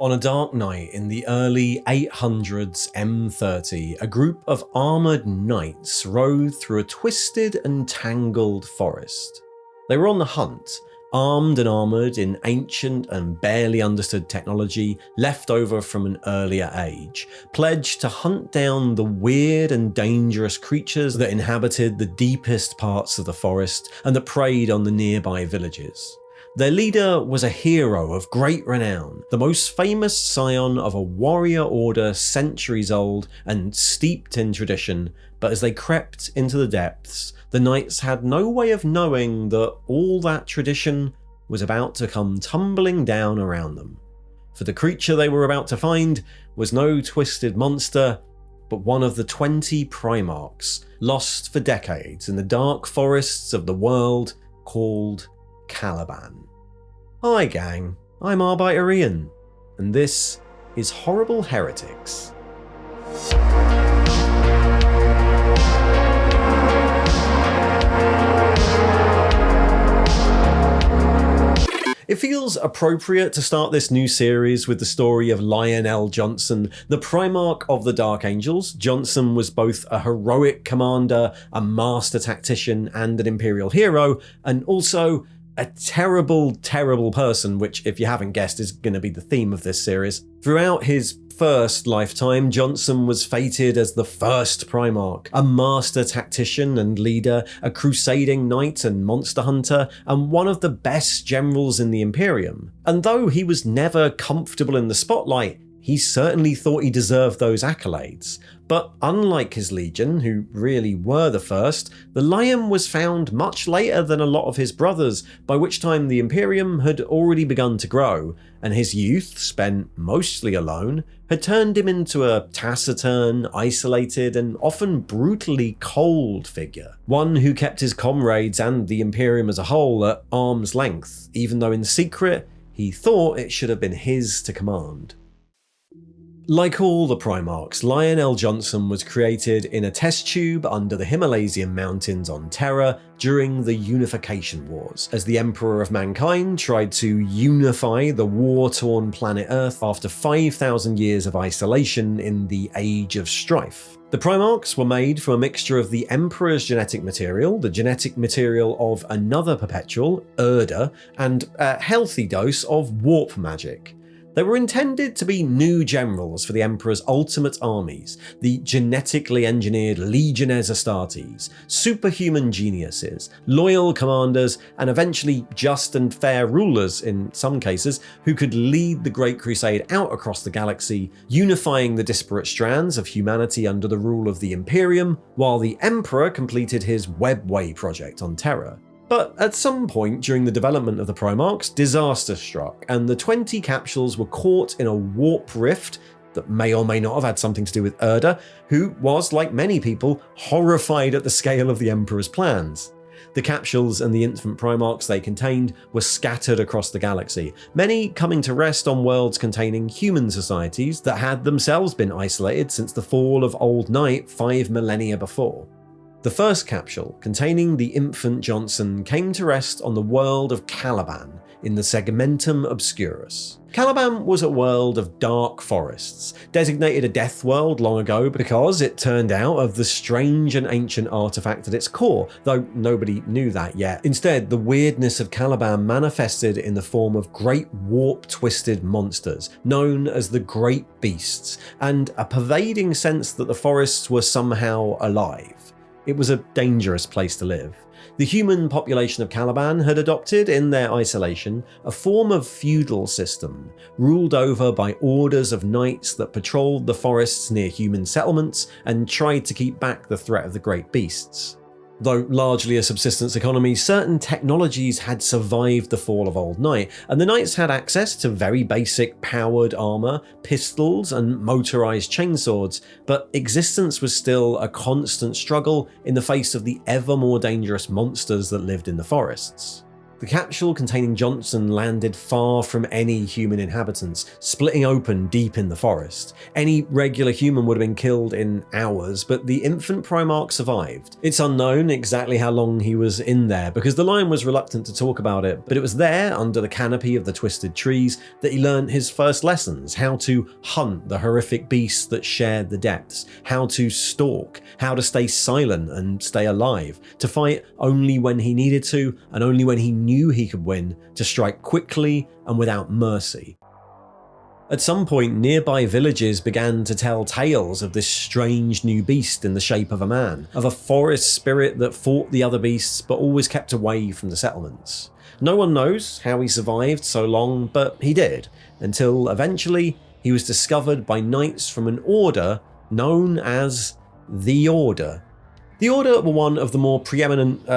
On a dark night in the early 800s M30, a group of armoured knights rode through a twisted and tangled forest. They were on the hunt, armed and armoured in ancient and barely understood technology left over from an earlier age, pledged to hunt down the weird and dangerous creatures that inhabited the deepest parts of the forest and that preyed on the nearby villages. Their leader was a hero of great renown, the most famous scion of a warrior order centuries old and steeped in tradition, but as they crept into the depths, the knights had no way of knowing that all that tradition was about to come tumbling down around them. For the creature they were about to find was no twisted monster, but one of the 20 Primarchs, lost for decades in the dark forests of the world called Caliban. Hi gang, I'm Arbiter Ian, and this is Horrible Heretics. It feels appropriate to start this new series with the story of Lynn Elgonsen, the Primarch of the Dark Angels. JONSON was both a heroic commander, a master tactician, and an Imperial hero, and also a terrible, terrible person, which, if you haven't guessed, is going to be the theme of this series. Throughout his first lifetime, JONSON was fated as the first Primarch, a master tactician and leader, a crusading knight and monster hunter, and one of the best generals in the Imperium. And though he was never comfortable in the spotlight, he certainly thought he deserved those accolades. But unlike his legion, who really were the first, the Lion was found much later than a lot of his brothers, by which time the Imperium had already begun to grow, and his youth, spent mostly alone, had turned him into a taciturn, isolated, and often brutally cold figure. One who kept his comrades and the Imperium as a whole at arm's length, even though in secret he thought it should have been his to command. Like all the Primarchs, Lynn Elgonsen was created in a test tube under the Himalayan mountains on Terra during the Unification Wars, as the Emperor of Mankind tried to unify the war-torn planet Earth after 5,000 years of isolation in the Age of Strife. The Primarchs were made from a mixture of the Emperor's genetic material, the genetic material of another perpetual, Erda, and a healthy dose of warp magic. They were intended to be new generals for the Emperor's ultimate armies, the genetically engineered Legiones Astartes, superhuman geniuses, loyal commanders, and eventually just and fair rulers in some cases, who could lead the Great Crusade out across the galaxy, unifying the disparate strands of humanity under the rule of the Imperium, while the Emperor completed his Webway project on Terra. But at some point during the development of the Primarchs, disaster struck, and the 20 capsules were caught in a warp rift that may or may not have had something to do with Erda, who was, like many people, horrified at the scale of the Emperor's plans. The capsules and the infant Primarchs they contained were scattered across the galaxy, many coming to rest on worlds containing human societies that had themselves been isolated since the fall of Old Night 5 millennia before. The first capsule, containing the infant JONSON, came to rest on the world of Caliban in the Segmentum Obscurus. Caliban was a world of dark forests, designated a death world long ago because, it turned out, of the strange and ancient artifact at its core, though nobody knew that yet. Instead, the weirdness of Caliban manifested in the form of great warp-twisted monsters, known as the Great Beasts, and a pervading sense that the forests were somehow alive. It was a dangerous place to live. The human population of Caliban had adopted, in their isolation, a form of feudal system, ruled over by orders of knights that patrolled the forests near human settlements and tried to keep back the threat of the great beasts. Though largely a subsistence economy, certain technologies had survived the fall of Old Night, and the knights had access to very basic powered armor, pistols, and motorized chainswords, but existence was still a constant struggle in the face of the ever more dangerous monsters that lived in the forests. The capsule containing Jonson landed far from any human inhabitants, splitting open deep in the forest. Any regular human would have been killed in hours, but the infant Primarch survived. It's unknown exactly how long he was in there, because the lion was reluctant to talk about it, but it was there, under the canopy of the twisted trees, that he learned his first lessons: how to hunt the horrific beasts that shared the depths, how to stalk, how to stay silent and stay alive, to fight only when he needed to, and only when he knew he could win, to strike quickly and without mercy. At some point, nearby villages began to tell tales of this strange new beast in the shape of a man, of a forest spirit that fought the other beasts but always kept away from the settlements. No one knows how he survived so long, but he did, until eventually he was discovered by knights from an order known as the Order. The Order were one of the more preeminent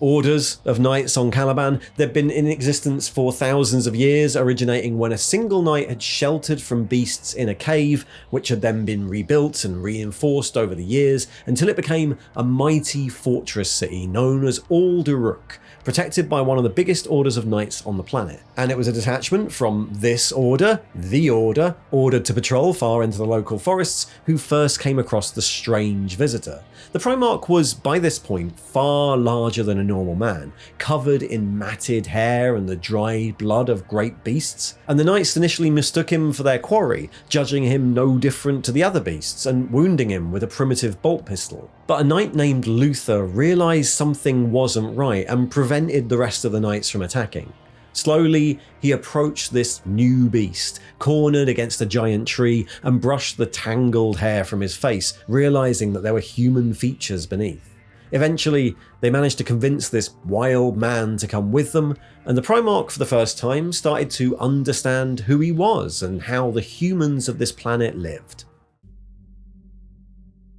orders of knights on Caliban. They'd been in existence for thousands of years, originating when a single knight had sheltered from beasts in a cave, which had then been rebuilt and reinforced over the years until it became a mighty fortress city known as Ald'Uruk, protected by one of the biggest orders of knights on the planet. And it was a detachment from this order, the Order, ordered to patrol far into the local forests, who first came across the strange visitor. The Primarch was, by this point, far larger than a normal man, covered in matted hair and the dried blood of great beasts, and the knights initially mistook him for their quarry, judging him no different to the other beasts and wounding him with a primitive bolt pistol. But a knight named Luther realised something wasn't right and prevented the rest of the knights from attacking. Slowly, he approached this new beast, cornered against a giant tree, and brushed the tangled hair from his face, realising that there were human features beneath. Eventually, they managed to convince this wild man to come with them, and the Primarch for the first time started to understand who he was and how the humans of this planet lived.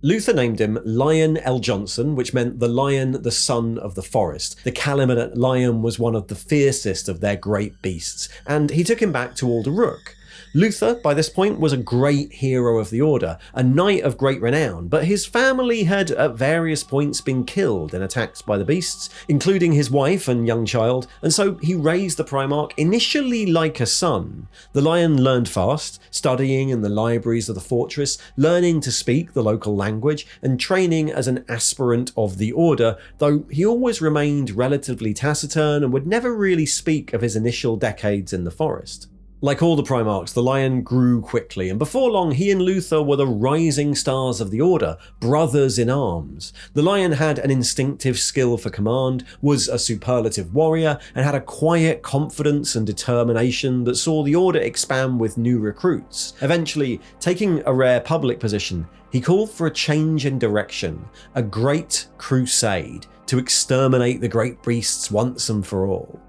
Luther named him Lynn Elgonsen, which meant the lion, the son of the forest. The Caliban lion was one of the fiercest of their great beasts, and he took him back to Ald'Uruk. Luther, by this point, was a great hero of the Order, a knight of great renown, but his family had at various points been killed in attacks by the beasts, including his wife and young child, and so he raised the Primarch initially like a son. The lion learned fast, studying in the libraries of the fortress, learning to speak the local language, and training as an aspirant of the Order, though he always remained relatively taciturn and would never really speak of his initial decades in the forest. Like all the Primarchs, the lion grew quickly, and before long he and Luther were the rising stars of the Order, brothers in arms. The lion had an instinctive skill for command, was a superlative warrior, and had a quiet confidence and determination that saw the Order expand with new recruits. Eventually, taking a rare public position, he called for a change in direction, a Great Crusade, to exterminate the great beasts once and for all.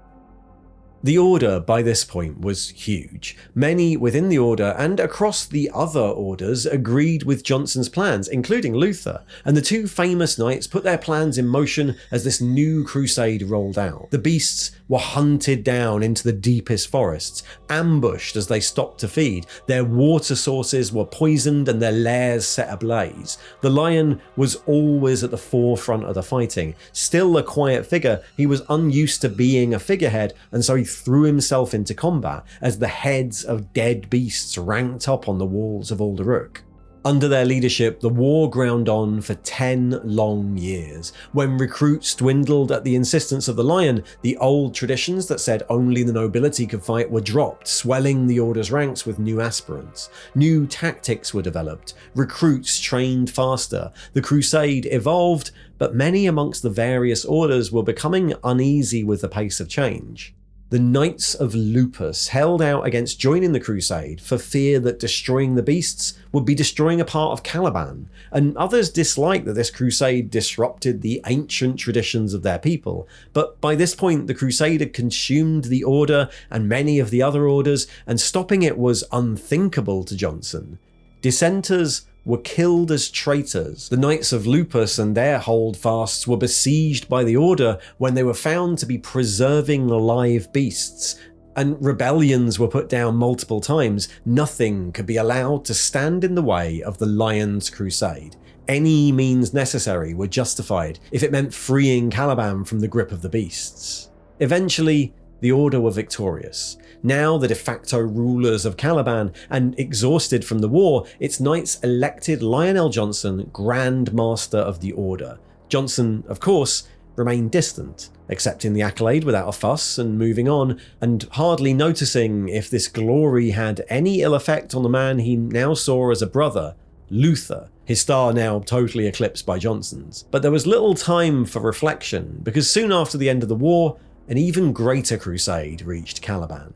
The Order, by this point, was huge. Many within the Order and across the other orders agreed with Jonson's plans, including Luther, and the two famous knights put their plans in motion as this new crusade rolled out. The beasts were hunted down into the deepest forests, ambushed as they stopped to feed, their water sources were poisoned and their lairs set ablaze. The lion was always at the forefront of the fighting. Still a quiet figure, he was unused to being a figurehead, and so he threw himself into combat as the heads of dead beasts ranked up on the walls of Ald'Uruk. Under their leadership, the war ground on for 10 long years. When recruits dwindled at the insistence of the lion, the old traditions that said only the nobility could fight were dropped, swelling the Order's ranks with new aspirants. New tactics were developed, recruits trained faster, the crusade evolved, but many amongst the various orders were becoming uneasy with the pace of change. The Knights of Lupus held out against joining the crusade for fear that destroying the beasts would be destroying a part of Caliban, and others disliked that this crusade disrupted the ancient traditions of their people. But by this point, the crusade had consumed the Order and many of the other orders, and stopping it was unthinkable to Jonson. Dissenters were killed as traitors. The Knights of Lupus and their holdfasts were besieged by the Order when they were found to be preserving live beasts, and rebellions were put down multiple times. Nothing could be allowed to stand in the way of the Lion's Crusade. Any means necessary were justified if it meant freeing Caliban from the grip of the beasts. Eventually, the Order were victorious. Now the de facto rulers of Caliban, and exhausted from the war, its knights elected Lynn Elgonsen Grand Master of the Order. JONSON, of course, remained distant, accepting the accolade without a fuss and moving on, and hardly noticing if this glory had any ill effect on the man he now saw as a brother, Luther, his star now totally eclipsed by JONSON's. But there was little time for reflection, because soon after the end of the war, an even greater crusade reached Caliban.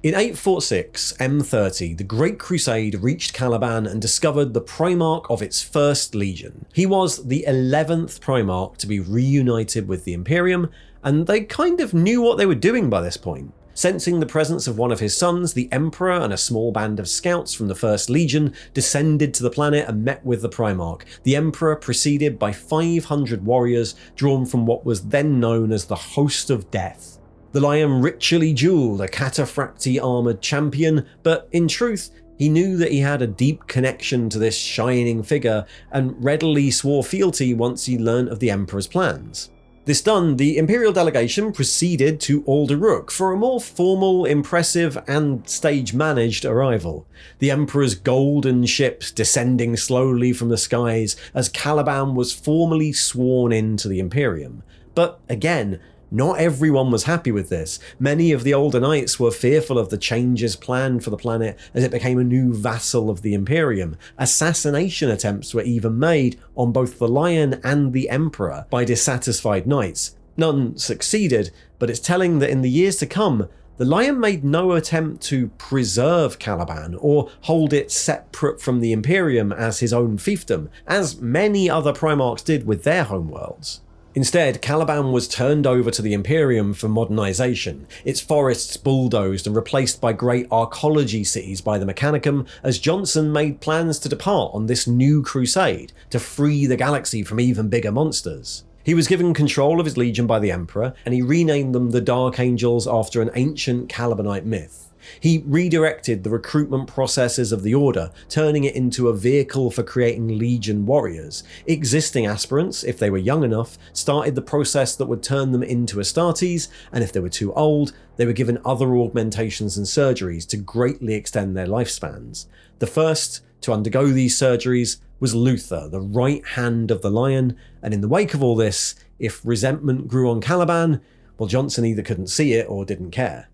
In 846 M30, the Great Crusade reached Caliban and discovered the Primarch of its first legion. He was the 11th Primarch to be reunited with the Imperium, and they kind of knew what they were doing by this point. Sensing the presence of one of his sons, the Emperor and a small band of scouts from the First Legion descended to the planet and met with the Primarch. The Emperor preceded by 500 warriors drawn from what was then known as the Host of Death. The Lion ritually dueled a cataphracti armoured champion, but in truth, he knew that he had a deep connection to this shining figure and readily swore fealty once he learnt of the Emperor's plans. This done, the Imperial delegation proceeded to Alderuk for a more formal, impressive, and stage-managed arrival. The Emperor's golden ships descending slowly from the skies as Caliban was formally sworn into the Imperium. But again, not everyone was happy with this. Many of the older knights were fearful of the changes planned for the planet as it became a new vassal of the Imperium. Assassination attempts were even made on both the Lion and the Emperor by dissatisfied knights. None succeeded, but it's telling that in the years to come, the Lion made no attempt to preserve Caliban or hold it separate from the Imperium as his own fiefdom, as many other Primarchs did with their homeworlds. Instead, Caliban was turned over to the Imperium for modernization, its forests bulldozed and replaced by great archaeology cities by the Mechanicum, as JONSON made plans to depart on this new crusade to free the galaxy from even bigger monsters. He was given control of his legion by the Emperor, and he renamed them the Dark Angels after an ancient Calibanite myth. He redirected the recruitment processes of the Order, turning it into a vehicle for creating Legion warriors. Existing aspirants, if they were young enough, started the process that would turn them into Astartes, and if they were too old, they were given other augmentations and surgeries to greatly extend their lifespans. The first to undergo these surgeries was Luther, the right hand of the Lion, and in the wake of all this, if resentment grew on Caliban, well, JONSON either couldn't see it or didn't care.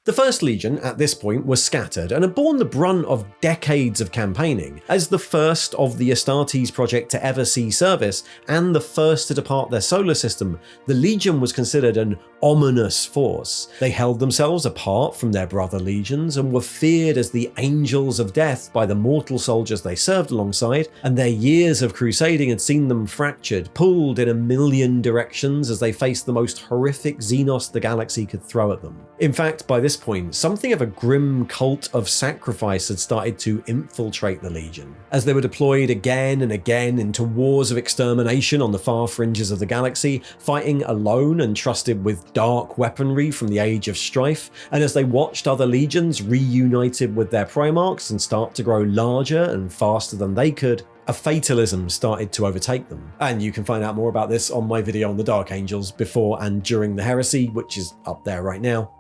The First Legion at this point was scattered and had borne the brunt of decades of campaigning. As the first of the Astartes project to ever see service and the first to depart their solar system, the Legion was considered an ominous force. They held themselves apart from their brother legions and were feared as the angels of death by the mortal soldiers they served alongside, and their years of crusading had seen them fractured, pulled in a million directions as they faced the most horrific Xenos the galaxy could throw at them. In fact, by this point, something of a grim cult of sacrifice had started to infiltrate the Legion. As they were deployed again and again into wars of extermination on the far fringes of the galaxy, fighting alone and trusted with dark weaponry from the Age of Strife, and as they watched other legions reunited with their Primarchs and start to grow larger and faster than they could, a fatalism started to overtake them. And you can find out more about this on my video on the Dark Angels before and during the Heresy, which is up there right now.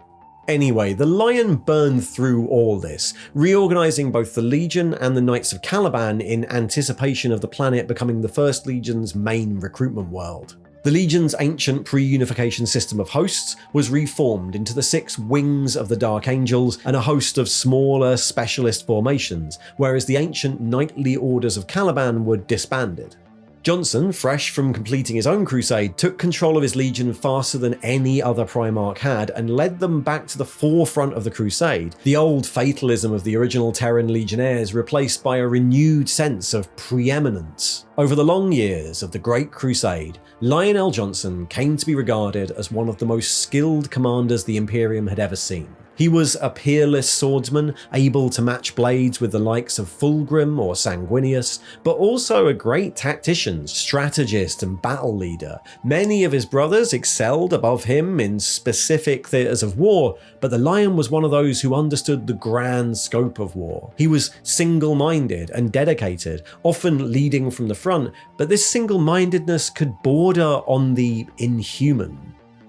Anyway, the Lion burned through all this, reorganizing both the Legion and the Knights of Caliban in anticipation of the planet becoming the First Legion's main recruitment world. The Legion's ancient pre-unification system of hosts was reformed into the 6 wings of the Dark Angels and a host of smaller specialist formations, whereas the ancient knightly orders of Caliban were disbanded. JONSON, fresh from completing his own crusade, took control of his legion faster than any other Primarch had and led them back to the forefront of the crusade, the old fatalism of the original Terran legionnaires replaced by a renewed sense of preeminence. Over the long years of the Great Crusade, Lynn Elgonsen came to be regarded as one of the most skilled commanders the Imperium had ever seen. He was a peerless swordsman, able to match blades with the likes of Fulgrim or Sanguinius, but also a great tactician, strategist, and battle leader. Many of his brothers excelled above him in specific theatres of war, but the Lion was one of those who understood the grand scope of war. He was single-minded and dedicated, often leading from the front, but this single-mindedness could border on the inhuman.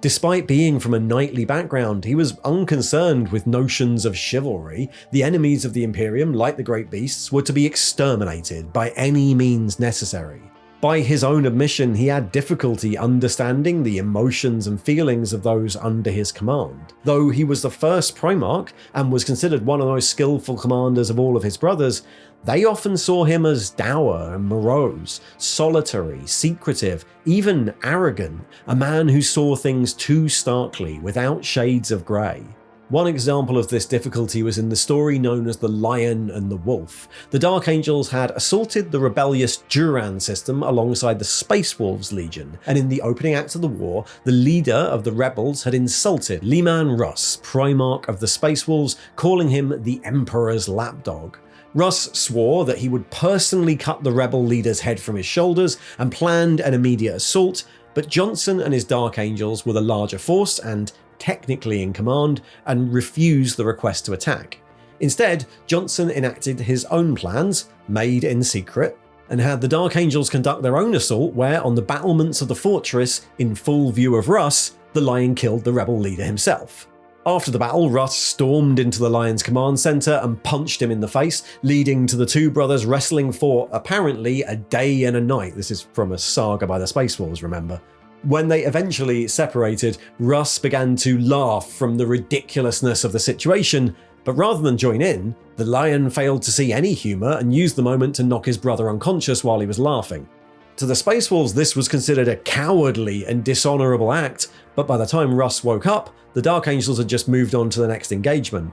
Despite being from a knightly background, he was unconcerned with notions of chivalry. The enemies of the Imperium, like the Great Beasts, were to be exterminated by any means necessary. By his own admission, he had difficulty understanding the emotions and feelings of those under his command. Though he was the first Primarch and was considered one of the most skillful commanders of all of his brothers, they often saw him as dour and morose, solitary, secretive, even arrogant, a man who saw things too starkly, without shades of grey. One example of this difficulty was in the story known as the Lion and the Wolf. The Dark Angels had assaulted the rebellious Duran system alongside the Space Wolves Legion, and in the opening act of the war, the leader of the rebels had insulted Leman Russ, Primarch of the Space Wolves, calling him the Emperor's lapdog. Russ swore that he would personally cut the rebel leader's head from his shoulders and planned an immediate assault, but JONSON and his Dark Angels were the larger force and technically in command, and refused the request to attack. Instead, JONSON enacted his own plans, made in secret, and had the Dark Angels conduct their own assault where, on the battlements of the fortress, in full view of Russ, the Lion killed the rebel leader himself. After the battle, Russ stormed into the Lion's command center and punched him in the face, leading to the two brothers wrestling for, apparently, a day and a night. This is from a saga by the Space Wolves, remember? When they eventually separated, Russ began to laugh from the ridiculousness of the situation, but rather than join in, the Lion failed to see any humour and used the moment to knock his brother unconscious while he was laughing. To the Space Wolves, this was considered a cowardly and dishonourable act, but by the time Russ woke up, the Dark Angels had just moved on to the next engagement.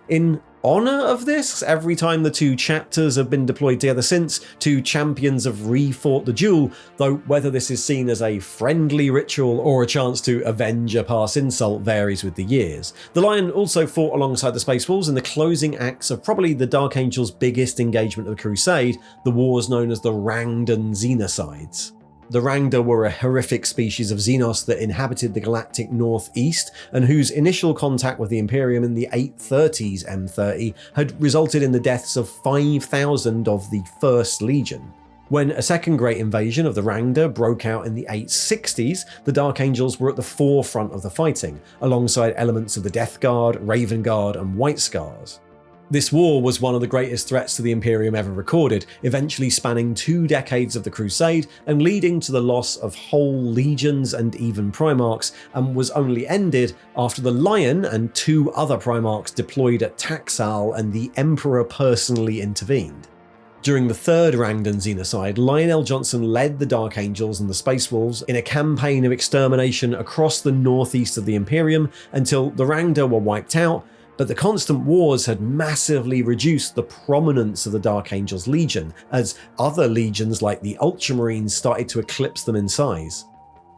In honour of this, every time the two chapters have been deployed together since, two champions have re-fought the duel, though whether this is seen as a friendly ritual or a chance to avenge a past insult varies with the years. The Lion also fought alongside the Space Wolves in the closing acts of probably the Dark Angels' biggest engagement of the Crusade, the wars known as the Rangdan Xenocides. The Rangda were a horrific species of Xenos that inhabited the galactic northeast and whose initial contact with the Imperium in the 830s M30 had resulted in the deaths of 5,000 of the First Legion. When a second great invasion of the Rangda broke out in the 860s, the Dark Angels were at the forefront of the fighting, alongside elements of the Death Guard, Raven Guard, and White Scars. This war was one of the greatest threats to the Imperium ever recorded, eventually spanning 2 decades of the Crusade and leading to the loss of whole legions and even Primarchs, and was only ended after the Lion and 2 other Primarchs deployed at Taxal and the Emperor personally intervened. During the third Rangdan Xenocide, Lynn Elgonsen led the Dark Angels and the Space Wolves in a campaign of extermination across the northeast of the Imperium until the Rangda were wiped out, but the constant wars had massively reduced the prominence of the Dark Angels Legion, as other legions like the Ultramarines started to eclipse them in size.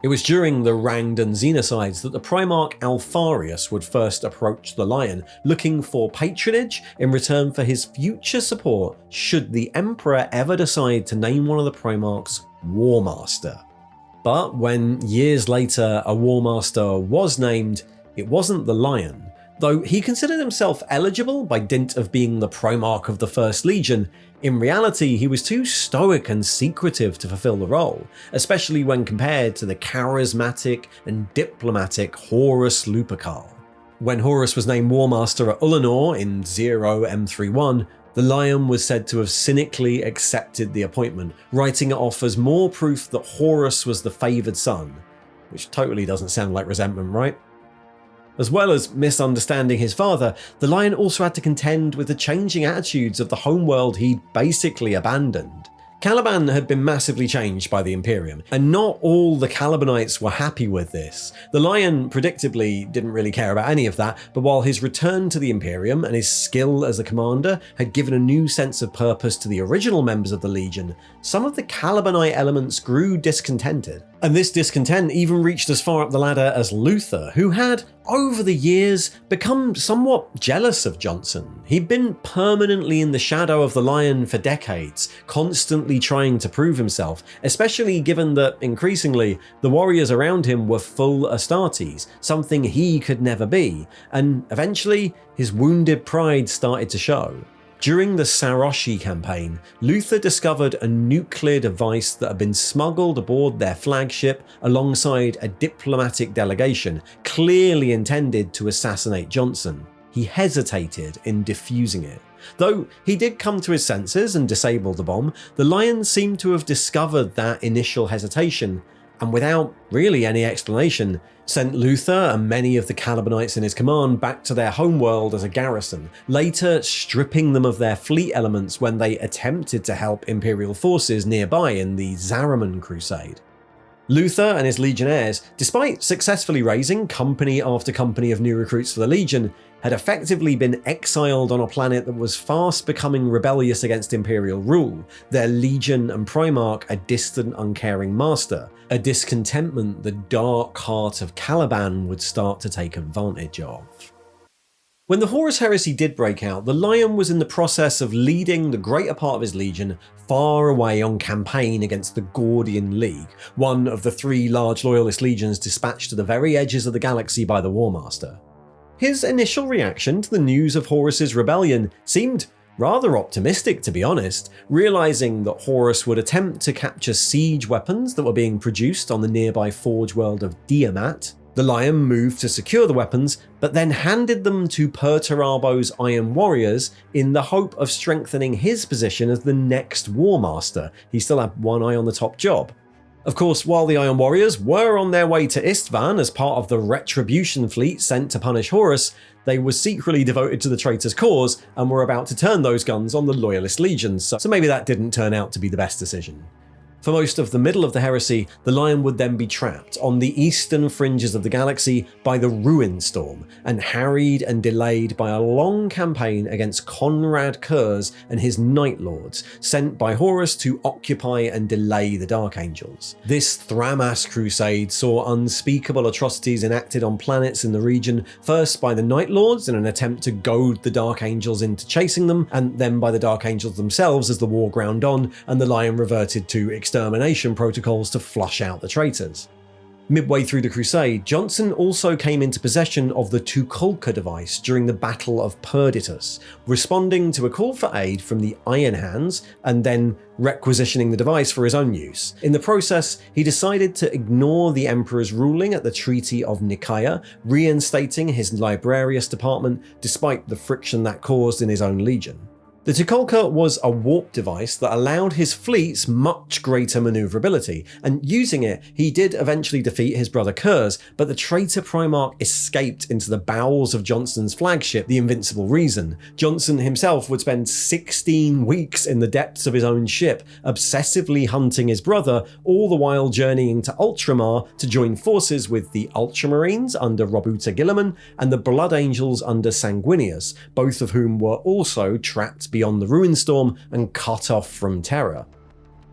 It was during the Rangdan Xenocides that the Primarch Alfarius would first approach the Lion, looking for patronage in return for his future support should the Emperor ever decide to name one of the Primarchs War Master. But when years later a War Master was named, it wasn't the Lion. Though he considered himself eligible by dint of being the Primarch of the First Legion, in reality he was too stoic and secretive to fulfill the role, especially when compared to the charismatic and diplomatic Horus Lupercal. When Horus was named War Master at Ullanor in 0M31, the Lion was said to have cynically accepted the appointment, writing it off as more proof that Horus was the favoured son, which totally doesn't sound like resentment, right? As well as misunderstanding his father, the Lion also had to contend with the changing attitudes of the homeworld he'd basically abandoned. Caliban had been massively changed by the Imperium, and not all the Calibanites were happy with this. The Lion, predictably, didn't really care about any of that, but while his return to the Imperium and his skill as a commander had given a new sense of purpose to the original members of the Legion, some of the Calibanite elements grew discontented. And this discontent even reached as far up the ladder as Luther, who had, over the years, become somewhat jealous of JONSON. He'd been permanently in the shadow of the Lion for decades, constantly trying to prove himself, especially given that, increasingly, the warriors around him were full Astartes, something he could never be, and eventually, his wounded pride started to show. During the Saroshi campaign, Luther discovered a nuclear device that had been smuggled aboard their flagship alongside a diplomatic delegation, clearly intended to assassinate JONSON. He hesitated in defusing it. Though he did come to his senses and disable the bomb, the Lion seemed to have discovered that initial hesitation, and without really any explanation, sent Luther and many of the Calibanites in his command back to their homeworld as a garrison, later stripping them of their fleet elements when they attempted to help Imperial forces nearby in the Zariman Crusade. Luther and his legionnaires, despite successfully raising company after company of new recruits for the Legion, had effectively been exiled on a planet that was fast becoming rebellious against Imperial rule, their Legion and Primarch a distant, uncaring master, a discontentment the dark heart of Caliban would start to take advantage of. When the Horus Heresy did break out, the Lion was in the process of leading the greater part of his legion far away on campaign against the Gordian League, one of the 3 large loyalist legions dispatched to the very edges of the galaxy by the War Master. His initial reaction to the news of Horus's rebellion seemed rather optimistic, to be honest, realizing that Horus would attempt to capture siege weapons that were being produced on the nearby forge world of Diamat. The Lion moved to secure the weapons, but then handed them to Perturabo's Iron Warriors in the hope of strengthening his position as the next War Master. He still had one eye on the top job. Of course, while the Iron Warriors were on their way to Istvan as part of the Retribution fleet sent to punish Horus, they were secretly devoted to the traitor's cause and were about to turn those guns on the Loyalist legions, so maybe that didn't turn out to be the best decision. For most of the middle of the heresy, the Lion would then be trapped on the eastern fringes of the galaxy by the Ruin Storm, and harried and delayed by a long campaign against Conrad Kurz and his Night Lords, sent by Horus to occupy and delay the Dark Angels. This Thramas crusade saw unspeakable atrocities enacted on planets in the region, first by the Night Lords in an attempt to goad the Dark Angels into chasing them, and then by the Dark Angels themselves as the war ground on and the Lion reverted to extermination protocols to flush out the traitors. Midway through the crusade, JONSON also came into possession of the Tukulka device during the Battle of Perditus, responding to a call for aid from the Iron Hands and then requisitioning the device for his own use. In the process, he decided to ignore the Emperor's ruling at the Treaty of Nicaea, reinstating his Librarius department despite the friction that caused in his own legion. The Tukulka was a warp device that allowed his fleets much greater maneuverability, and using it, he did eventually defeat his brother Kurz, but the traitor Primarch escaped into the bowels of JONSON's flagship, the Invincible Reason. JONSON himself would spend 16 weeks in the depths of his own ship, obsessively hunting his brother, all the while journeying to Ultramar to join forces with the Ultramarines under Robuta Guilliman and the Blood Angels under Sanguinius, both of whom were also trapped beyond the Ruin Storm and cut off from Terra.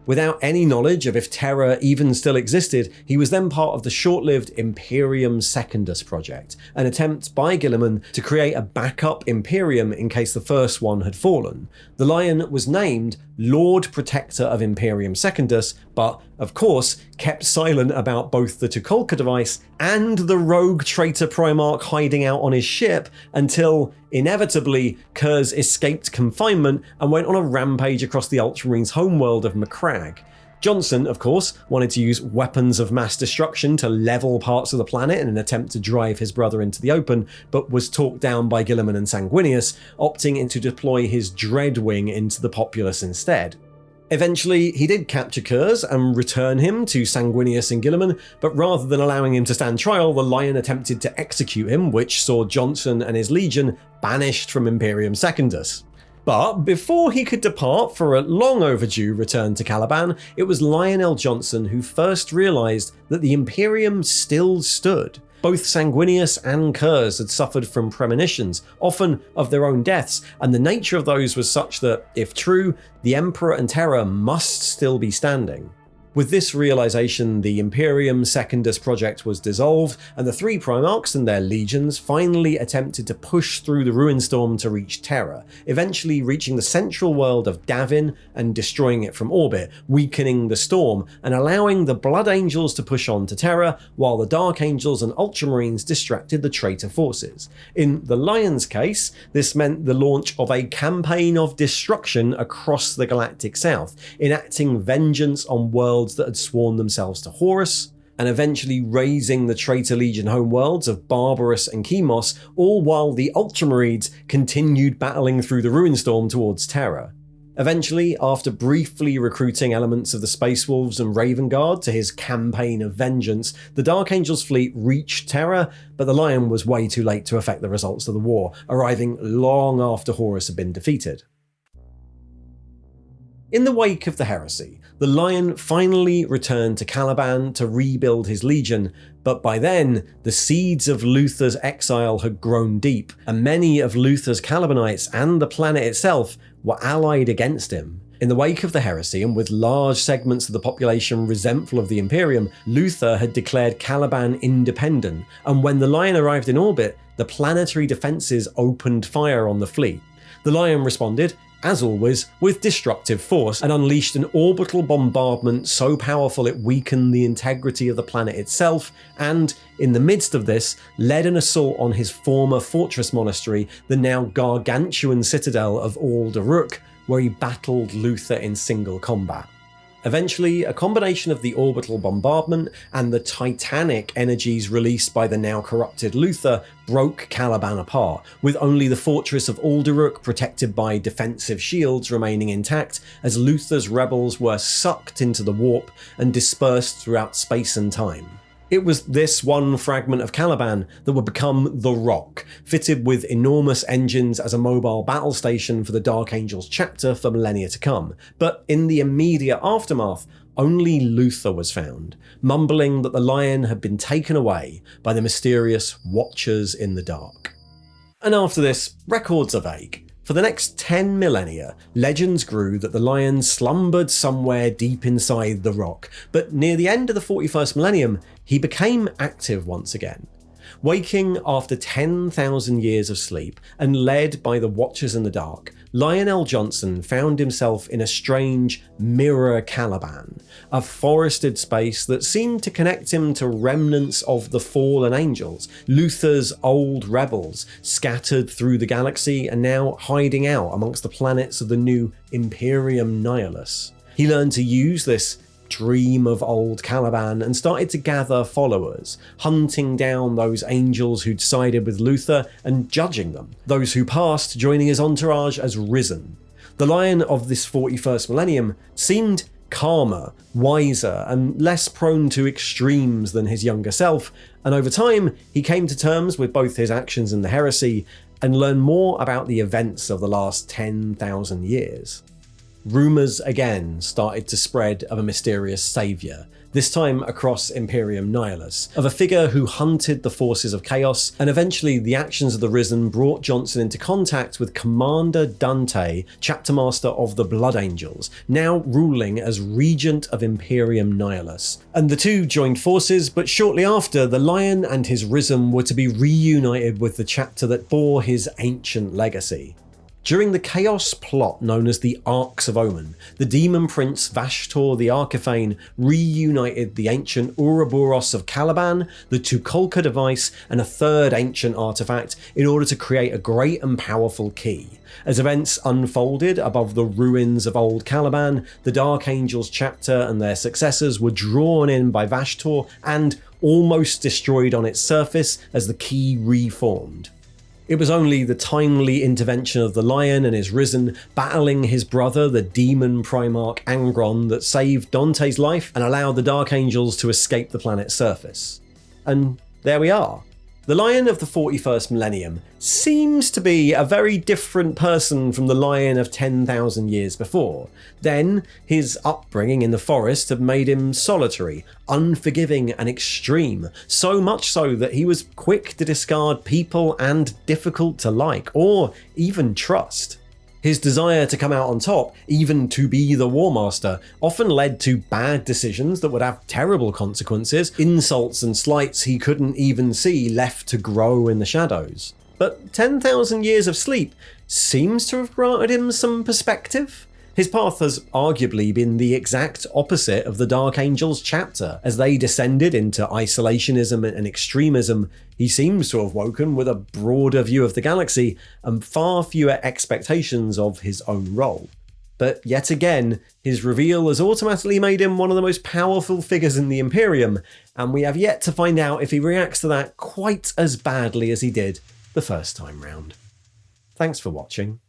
Without any knowledge of if Terra even still existed, he was then part of the short-lived Imperium Secundus project, an attempt by Guilliman to create a backup Imperium in case the first one had fallen. The Lion was named Lord Protector of Imperium Secundus, but, of course, kept silent about both the Tukulka device and the rogue traitor Primarch hiding out on his ship until, inevitably, Kurz escaped confinement and went on a rampage across the Ultramarines' homeworld of Macragge. JONSON, of course, wanted to use weapons of mass destruction to level parts of the planet in an attempt to drive his brother into the open, but was talked down by Guilliman and Sanguinius, opting to deploy his Dreadwing into the populace instead. Eventually, he did capture Kurz and return him to Sanguinius and Guilliman, but rather than allowing him to stand trial, the Lion attempted to execute him, which saw JONSON and his legion banished from Imperium Secundus. But before he could depart for a long overdue return to Caliban, it was Lynn Elgonsen who first realized that the Imperium still stood. Both Sanguinius and Kurz had suffered from premonitions, often of their own deaths, and the nature of those was such that, if true, the Emperor and Terra must still be standing. With this realization, the Imperium Secundus project was dissolved, and the three Primarchs and their legions finally attempted to push through the Ruinstorm to reach Terra, eventually reaching the central world of Davin and destroying it from orbit, weakening the storm and allowing the Blood Angels to push on to Terra, while the Dark Angels and Ultramarines distracted the traitor forces. In the Lion's case, this meant the launch of a campaign of destruction across the galactic south, enacting vengeance on worlds that had sworn themselves to Horus, and eventually razing the traitor legion homeworlds of Barbarous and Chemos, all while the Ultramarines continued battling through the Ruinstorm towards Terra. Eventually, after briefly recruiting elements of the Space Wolves and Raven Guard to his campaign of vengeance, the Dark Angels fleet reached Terra, but the Lion was way too late to affect the results of the war, arriving long after Horus had been defeated. In the wake of the Heresy, the Lion finally returned to Caliban to rebuild his legion, but by then, the seeds of Luther's exile had grown deep, and many of Luther's Calibanites and the planet itself were allied against him. In the wake of the Heresy, and with large segments of the population resentful of the Imperium, Luther had declared Caliban independent, and when the Lion arrived in orbit, the planetary defences opened fire on the fleet. The Lion responded, as always, with destructive force, and unleashed an orbital bombardment so powerful it weakened the integrity of the planet itself, and, in the midst of this, led an assault on his former fortress monastery, the now gargantuan citadel of Alderuk, where he battled Luther in single combat. Eventually, a combination of the orbital bombardment and the titanic energies released by the now corrupted Luther broke Caliban apart, with only the fortress of Alderuk protected by defensive shields remaining intact, as Luther's rebels were sucked into the warp and dispersed throughout space and time. It was this one fragment of Caliban that would become the Rock, fitted with enormous engines as a mobile battle station for the Dark Angels chapter for millennia to come. But in the immediate aftermath, only Luther was found, mumbling that the Lion had been taken away by the mysterious Watchers in the Dark. And after this, records are vague. For the next 10 millennia, legends grew that the Lion slumbered somewhere deep inside the Rock, but near the end of the 41st millennium, he became active once again. Waking after 10,000 years of sleep and led by the Watchers in the Dark, Lynn Elgonsen found himself in a strange mirror Caliban, a forested space that seemed to connect him to remnants of the fallen angels, Luther's old rebels, scattered through the galaxy and now hiding out amongst the planets of the new Imperium Nihilus. He learned to use this dream of old Caliban and started to gather followers, hunting down those angels who'd sided with Luther and judging them, those who passed joining his entourage as risen. The Lion of this 41st millennium seemed calmer, wiser, and less prone to extremes than his younger self, and over time he came to terms with both his actions in the Heresy and learned more about the events of the last 10,000 years. Rumours again started to spread of a mysterious saviour, this time across Imperium Nihilus, of a figure who hunted the forces of chaos, and eventually the actions of the Risen brought JONSON into contact with Commander Dante, Chapter Master of the Blood Angels, now ruling as Regent of Imperium Nihilus. And the two joined forces, but shortly after, the Lion and his Risen were to be reunited with the chapter that bore his ancient legacy. During the chaos plot known as the Arcs of Omen, the demon prince Vashtor the Archiphane reunited the ancient Ouroboros of Caliban, the Tukolka device, and a third ancient artifact in order to create a great and powerful key. As events unfolded above the ruins of old Caliban, the Dark Angels chapter and their successors were drawn in by Vashtor and almost destroyed on its surface as the key reformed. It was only the timely intervention of the Lion and his Risen battling his brother, the demon Primarch Angron, that saved Dante's life and allowed the Dark Angels to escape the planet's surface. And there we are. The Lion of the 41st millennium seems to be a very different person from the Lion of 10,000 years before. Then, his upbringing in the forest had made him solitary, unforgiving and extreme, so much so that he was quick to discard people and difficult to like, or even trust. His desire to come out on top, even to be the War Master, often led to bad decisions that would have terrible consequences, insults and slights he couldn't even see left to grow in the shadows. But 10,000 years of sleep seems to have granted him some perspective. His path has arguably been the exact opposite of the Dark Angels chapter. As they descended into isolationism and extremism, he seems to have woken with a broader view of the galaxy and far fewer expectations of his own role. But yet again, his reveal has automatically made him one of the most powerful figures in the Imperium, and we have yet to find out if he reacts to that quite as badly as he did the first time round. Thanks for watching.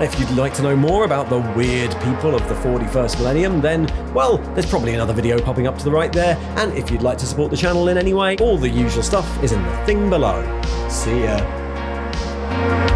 If you'd like to know more about the weird people of the 41st millennium, then, well, there's probably another video popping up to the right there, and if you'd like to support the channel in any way, all the usual stuff is in the thing below. See ya.